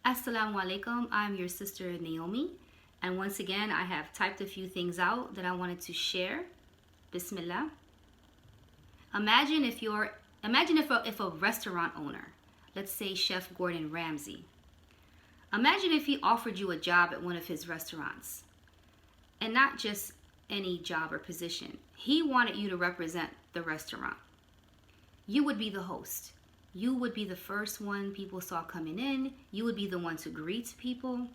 Assalamu alaikum. I'm your sister Naomi, and once again I have typed a few things out that I wanted to share. Bismillah. Imagine if a restaurant owner, let's say Chef Gordon Ramsay, imagine if he offered you a job at one of his restaurants, and not just any job or position. He wanted you to represent the restaurant. You would be the host. You would be the first one people saw coming in. You would be the one to greet people.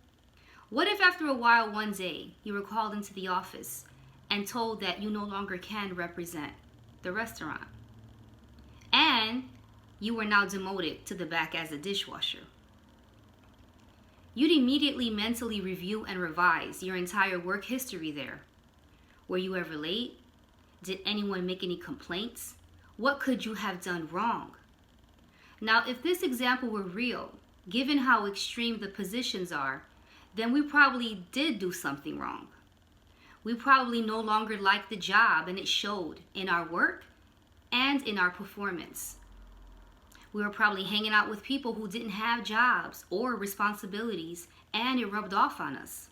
What if after a while one day you were called into the office and told that you no longer can represent the restaurant, and you were now demoted to the back as a dishwasher? You'd immediately mentally review and revise your entire work history there. Were you ever late? Did anyone make any complaints? What could you have done wrong? Now, if this example were real, given how extreme the positions are, then we probably did do something wrong. We probably no longer liked the job, and it showed in our work and in our performance. We were probably hanging out with people who didn't have jobs or responsibilities, and it rubbed off on us.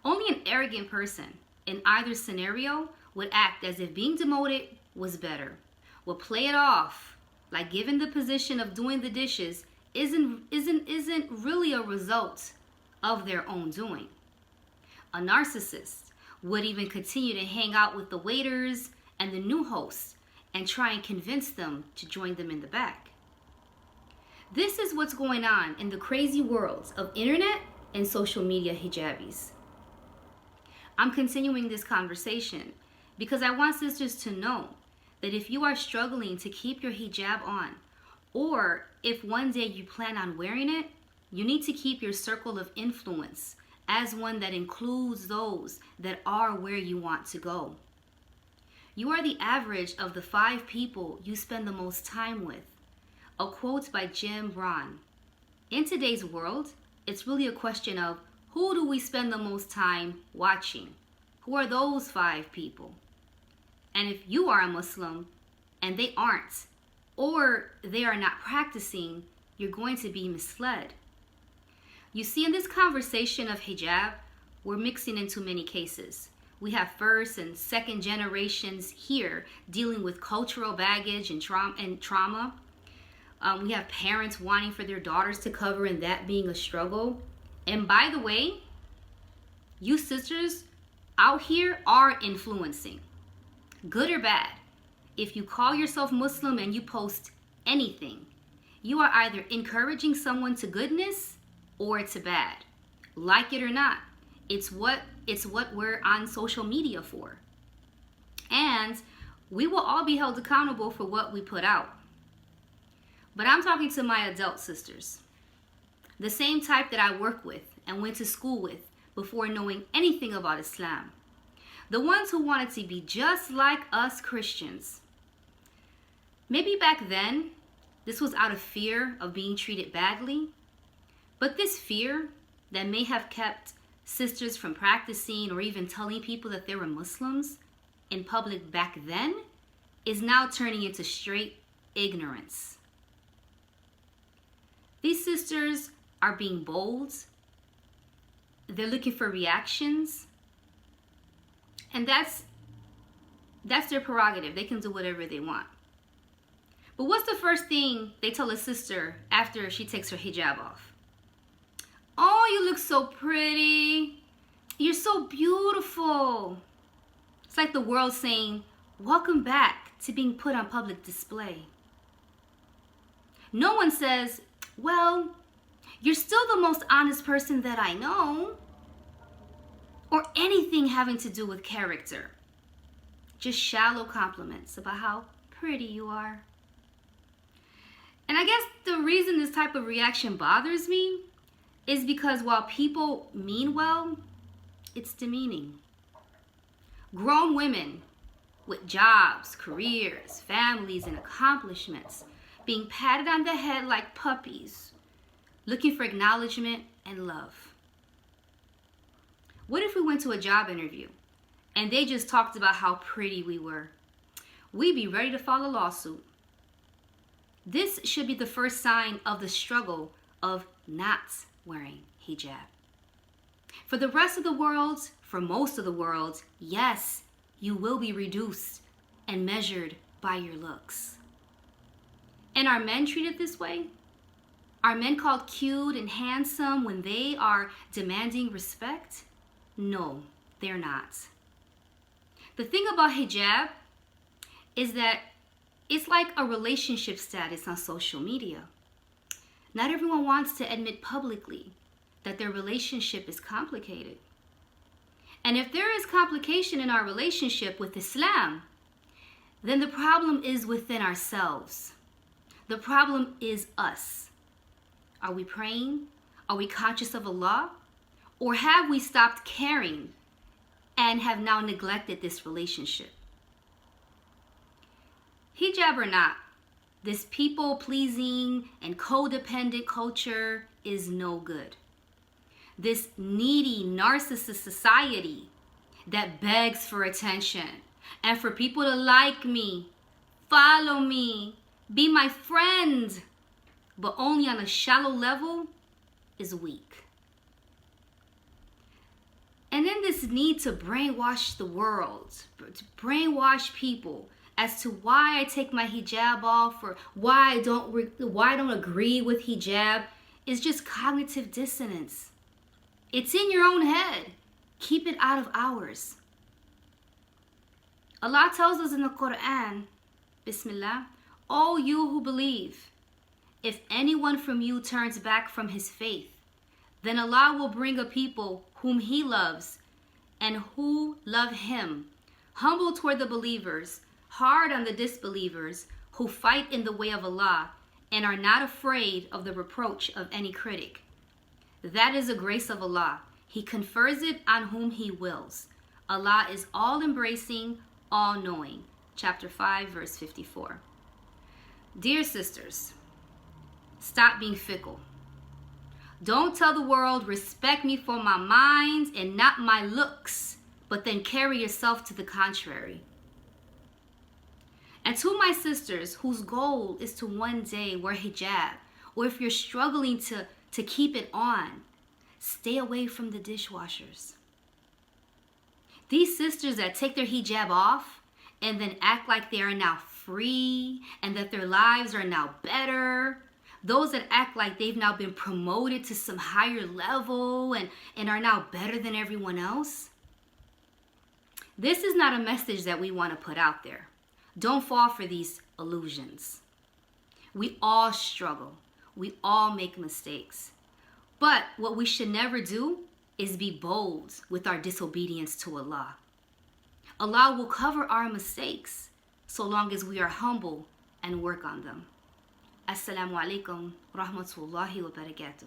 Only an arrogant person in either scenario would act as if being demoted was better, would play it off like given the position of doing the dishes isn't really a result of their own doing. A narcissist would even continue to hang out with the waiters and the new hosts and try and convince them to join them in the back. This is what's going on in the crazy worlds of internet and social media hijabis. I'm continuing this conversation because I want sisters to know that if you are struggling to keep your hijab on, or if one day you plan on wearing it, you need to keep your circle of influence as one that includes those that are where you want to go. You are the average of the 5 people you spend the most time with. A quote by Jim Rohn. In today's world, it's really a question of who do we spend the most time watching? Who are those 5 people? And if you are a Muslim and they aren't, or they are not practicing, you're going to be misled. You see, in this conversation of hijab, we're mixing into many cases. We have first and second generations here dealing with cultural baggage and trauma. We have parents wanting for their daughters to cover and that being a struggle. And by the way, you sisters out here are influencing. Good or bad, if you call yourself Muslim and you post anything, you are either encouraging someone to goodness or to bad. Like it or not, it's what we're on social media for. And we will all be held accountable for what we put out. But I'm talking to my adult sisters, the same type that I work with and went to school with before knowing anything about Islam. The ones who wanted to be just like us Christians. Maybe back then, this was out of fear of being treated badly. But this fear that may have kept sisters from practicing or even telling people that they were Muslims in public back then is now turning into straight ignorance. These sisters are being bold. They're looking for reactions. And that's their prerogative. They can do whatever they want. But what's the first thing they tell a sister after she takes her hijab off? Oh, you look so pretty. You're so beautiful. It's like the world saying, welcome back to being put on public display. No one says, well, you're still the most honest person that I know. Or anything having to do with character. Just shallow compliments about how pretty you are. And I guess the reason this type of reaction bothers me is because while people mean well, it's demeaning. Grown women with jobs, careers, families, and accomplishments being patted on the head like puppies, looking for acknowledgement and love. What if we went to a job interview and they just talked about how pretty we were? We'd be ready to file a lawsuit. This should be the first sign of the struggle of not wearing hijab. For the rest of the world, for most of the world, yes, you will be reduced and measured by your looks. And are men treated this way? Are men called cute and handsome when they are demanding respect? No, they're not. The thing about hijab is that it's like a relationship status on social media. Not everyone wants to admit publicly that their relationship is complicated. And if there is complication in our relationship with Islam, then the problem is within ourselves. The problem is us. Are we praying? Are we conscious of Allah? Or have we stopped caring and have now neglected this relationship? Hijab or not, this people-pleasing and codependent culture is no good. This needy, narcissist society that begs for attention and for people to like me, follow me, be my friend, but only on a shallow level, is weak. And then this need to brainwash the world, to brainwash people as to why I take my hijab off or why I don't agree with hijab is just cognitive dissonance. It's in your own head. Keep it out of ours. Allah tells us in the Quran, Bismillah, "O you who believe, if anyone from you turns back from his faith, then Allah will bring a people whom He loves and who love Him, humble toward the believers, hard on the disbelievers, who fight in the way of Allah and are not afraid of the reproach of any critic. That is a grace of Allah. He confers it on whom He wills. Allah is all-embracing, all-knowing." Chapter 5, verse 54. Dear sisters, stop being fickle. Don't tell the world, respect me for my mind and not my looks, but then carry yourself to the contrary. And to my sisters whose goal is to one day wear hijab, or if you're struggling to keep it on, stay away from the dishwashers. These sisters that take their hijab off and then act like they are now free and that their lives are now better, those that act like they've now been promoted to some higher level and are now better than everyone else, this is not a message that we want to put out there. Don't fall for these illusions. We all struggle. We all make mistakes. But what we should never do is be bold with our disobedience to Allah. Allah will cover our mistakes so long as we are humble and work on them. Assalamu alaikum wa rahmatullahi wa barakatuh.